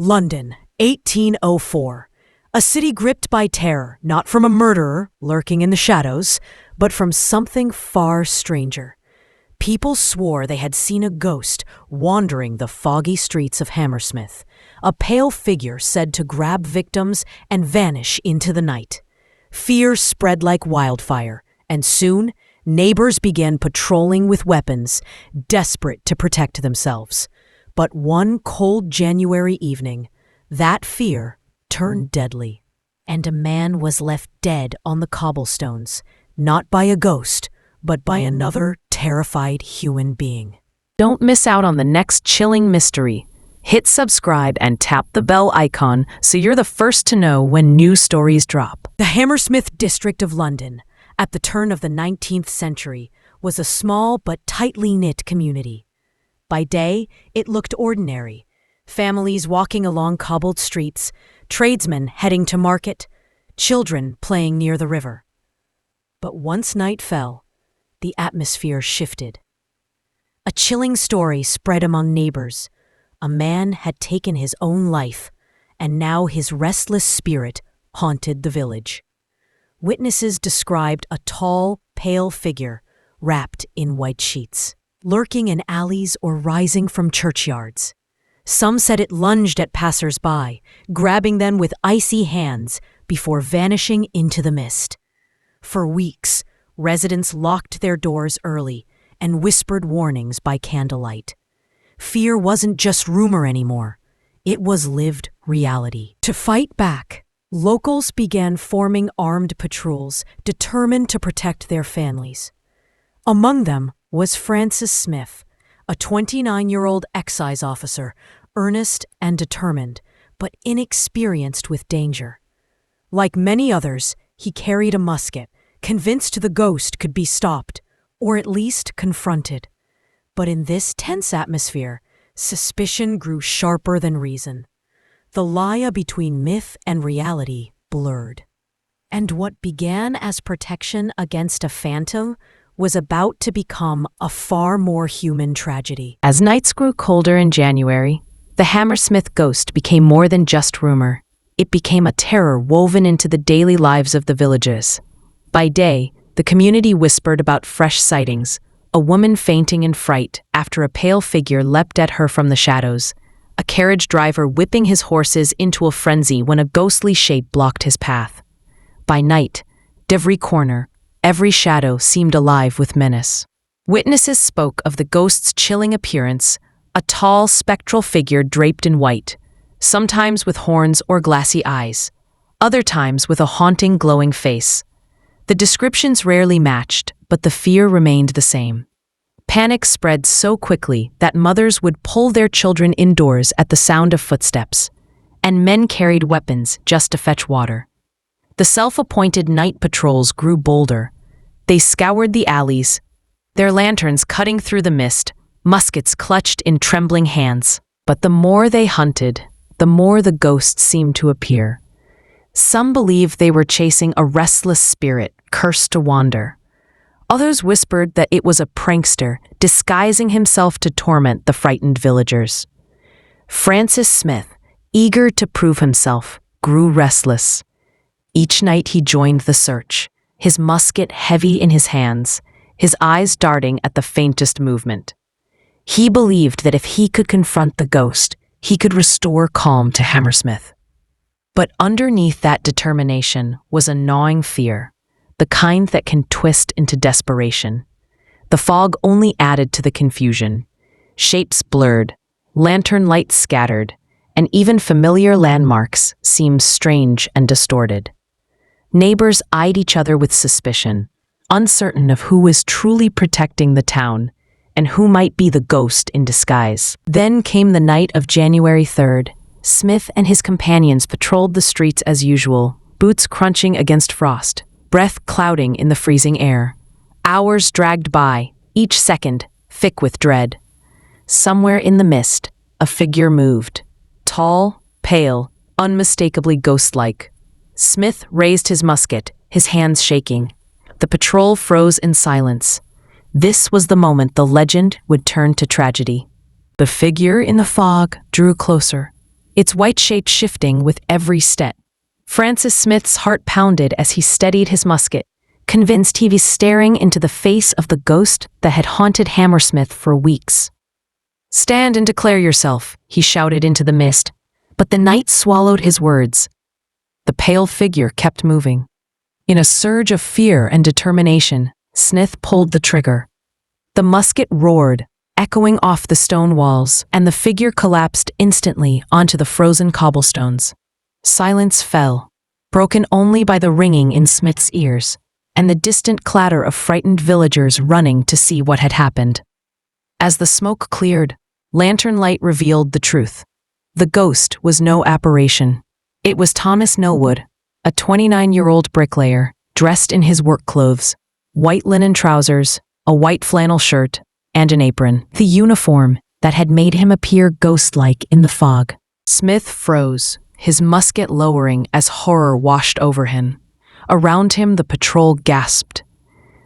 London, 1804. A city gripped by terror, not from a murderer lurking in the shadows, but from something far stranger. People swore they had seen a ghost wandering the foggy streets of Hammersmith, a pale figure said to grab victims and vanish into the night. Fear spread like wildfire, and soon neighbors began patrolling with weapons, desperate to protect themselves. But one cold January evening, that fear turned deadly, and a man was left dead on the cobblestones, not by a ghost, but by another terrified human being. Don't miss out on the next chilling mystery. Hit subscribe and tap the bell icon so you're the first to know when new stories drop. The Hammersmith district of London, at the turn of the 19th century, was a small but tightly knit community. By day, it looked ordinary. Families walking along cobbled streets, tradesmen heading to market, children playing near the river. But once night fell, the atmosphere shifted. A chilling story spread among neighbors. A man had taken his own life, and now his restless spirit haunted the village. Witnesses described a tall, pale figure wrapped in white sheets, lurking in alleys or rising from churchyards. Some said it lunged at passers-by, grabbing them with icy hands before vanishing into the mist. For weeks, residents locked their doors early and whispered warnings by candlelight. Fear wasn't just rumor anymore. It was lived reality. To fight back, locals began forming armed patrols determined to protect their families. Among them was Francis Smith, a 29-year-old excise officer, earnest and determined, but inexperienced with danger. Like many others, he carried a musket, convinced the ghost could be stopped, or at least confronted. But in this tense atmosphere, suspicion grew sharper than reason. The line between myth and reality blurred. And what began as protection against a phantom was about to become a far more human tragedy. As nights grew colder in January, the Hammersmith ghost became more than just rumor. It became a terror woven into the daily lives of the villagers. By day, the community whispered about fresh sightings, a woman fainting in fright after a pale figure leapt at her from the shadows, a carriage driver whipping his horses into a frenzy when a ghostly shape blocked his path. By night, every corner, every shadow seemed alive with menace. Witnesses spoke of the ghost's chilling appearance, a tall, spectral figure draped in white, sometimes with horns or glassy eyes, other times with a haunting, glowing face. The descriptions rarely matched, but the fear remained the same. Panic spread so quickly that mothers would pull their children indoors at the sound of footsteps, and men carried weapons just to fetch water. The self-appointed night patrols grew bolder. They scoured the alleys, their lanterns cutting through the mist, muskets clutched in trembling hands. But the more they hunted, the more the ghosts seemed to appear. Some believed they were chasing a restless spirit cursed to wander. Others whispered that it was a prankster disguising himself to torment the frightened villagers. Francis Smith, eager to prove himself, grew restless. Each night he joined the search, his musket heavy in his hands, his eyes darting at the faintest movement. He believed that if he could confront the ghost, he could restore calm to Hammersmith. But underneath that determination was a gnawing fear, the kind that can twist into desperation. The fog only added to the confusion. Shapes blurred, lantern lights scattered, and even familiar landmarks seemed strange and distorted. Neighbors eyed each other with suspicion, uncertain of who was truly protecting the town and who might be the ghost in disguise. Then came the night of January 3rd. Smith and his companions patrolled the streets as usual, boots crunching against frost, breath clouding in the freezing air. Hours dragged by, each second thick with dread. Somewhere in the mist, a figure moved. Tall, pale, unmistakably ghost-like. Smith raised his musket, his hands shaking. The patrol froze in silence. This was the moment the legend would turn to tragedy. The figure in the fog drew closer. its white shade shifting with every step. Francis Smith's heart pounded as he steadied his musket, convinced he was staring into the face of the ghost that had haunted Hammersmith for weeks. "Stand and declare yourself," he shouted into the mist, but the night swallowed his words. The pale figure kept moving. In a surge of fear and determination, Smith pulled the trigger. The musket roared, echoing off the stone walls, and the figure collapsed instantly onto the frozen cobblestones. Silence fell, broken only by the ringing in Smith's ears, and the distant clatter of frightened villagers running to see what had happened. As the smoke cleared, lantern light revealed the truth. The ghost was no apparition. It was Thomas Millwood, a 29-year-old bricklayer, dressed in his work clothes, white linen trousers, a white flannel shirt, and an apron, the uniform that had made him appear ghost-like in the fog. Smith froze, his musket lowering as horror washed over him. Around him, the patrol gasped.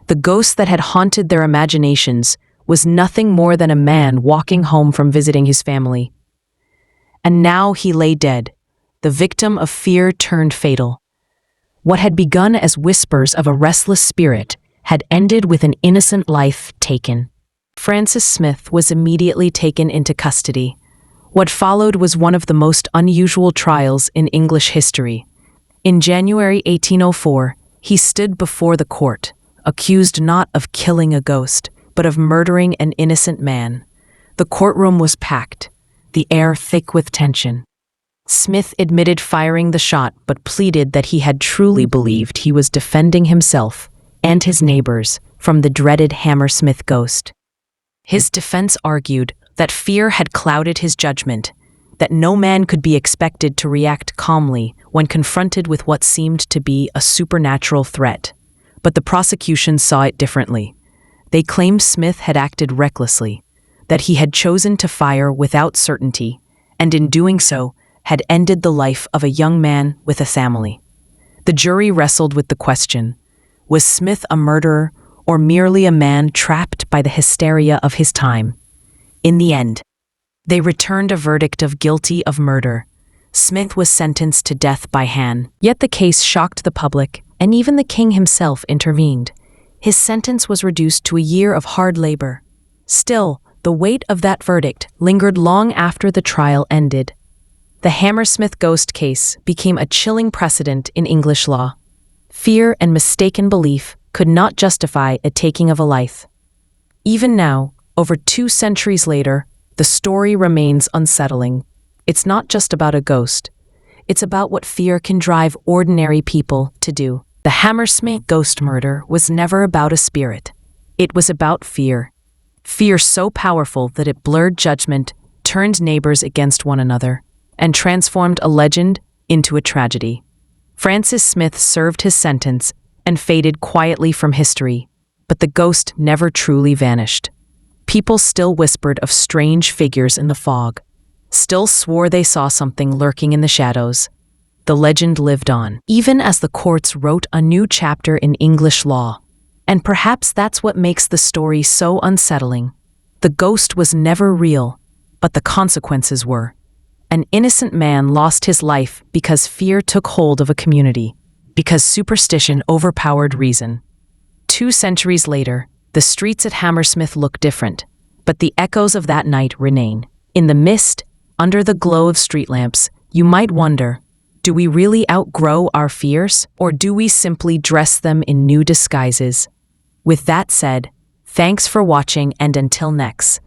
The ghost that had haunted their imaginations was nothing more than a man walking home from visiting his family. And now he lay dead, the victim of fear turned fatal. What had begun as whispers of a restless spirit had ended with an innocent life taken. Francis Smith was immediately taken into custody. What followed was one of the most unusual trials in English history. In January 1804, he stood before the court, accused not of killing a ghost, but of murdering an innocent man. The courtroom was packed, the air thick with tension. Smith admitted firing the shot, but pleaded that he had truly believed he was defending himself and his neighbors from the dreaded Hammersmith ghost. His defense argued that fear had clouded his judgment, that no man could be expected to react calmly when confronted with what seemed to be a supernatural threat. But the prosecution saw it differently. They claimed Smith had acted recklessly, that he had chosen to fire without certainty, and in doing so, had ended the life of a young man with a family. The jury wrestled with the question, was Smith a murderer or merely a man trapped by the hysteria of his time? In the end, they returned a verdict of guilty of murder. Smith was sentenced to death by hand. Yet the case shocked the public, and even the king himself intervened. His sentence was reduced to a year of hard labor. Still, the weight of that verdict lingered long after the trial ended. The Hammersmith ghost case became a chilling precedent in English law. Fear and mistaken belief could not justify a taking of a life. Even now, over 2 centuries later, the story remains unsettling. It's not just about a ghost. It's about what fear can drive ordinary people to do. The Hammersmith Ghost Murder was never about a spirit. It was about fear. Fear so powerful that it blurred judgment, turned neighbors against one another, and transformed a legend into a tragedy. Francis Smith served his sentence and faded quietly from history, but the ghost never truly vanished. People still whispered of strange figures in the fog, still swore they saw something lurking in the shadows. The legend lived on, even as the courts wrote a new chapter in English law. And perhaps that's what makes the story so unsettling. The ghost was never real, but the consequences were. An innocent man lost his life because fear took hold of a community, because superstition overpowered reason. 2 centuries later, the streets at Hammersmith look different, but the echoes of that night remain. In the mist, under the glow of street lamps, you might wonder, do we really outgrow our fears, or do we simply dress them in new disguises? With that said, thanks for watching, and until next.